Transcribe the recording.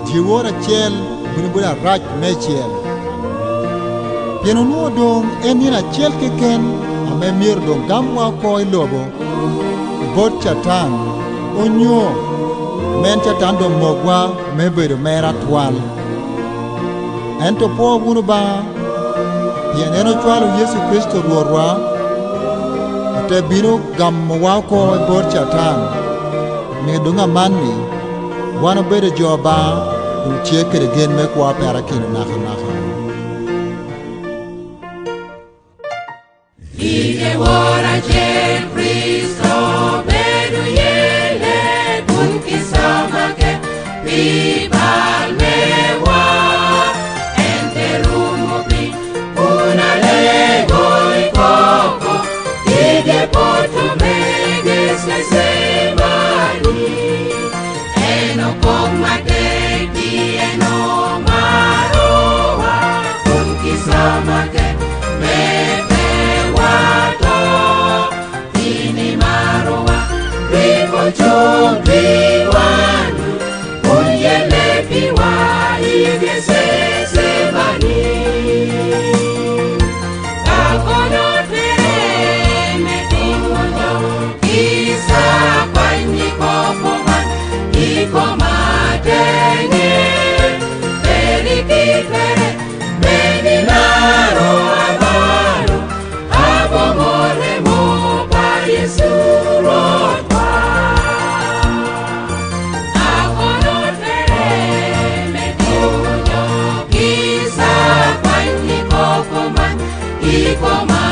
jiwora chel bura rach mechiel pieno nuo dong en yin achiel keken ame mier dong gamwa ko ilobo bot chatan onyo men chatan dong mogwa mebedo mera twal ento po wunu ba pieneno chwalo Yesu Kristo ruorwa te bino gamwa ko bot chatan mi dunga manni wana bedo joba uchekere gen me kwa pera kino naka Ike wora jen Kristo bedu yele kun kisama ke pibal mewa ente rumo pi una lego ikoko ike potu meges le semani eno kong mateki eno maroa kun kisama ke Chumbiwanu Unyele piwa Ige semani Kakono tere Metingono Kisa Panyi kopoman Iko matenge Perikipere Meninaro Amaro Abomore mo Pa Yesu Rodwa Koma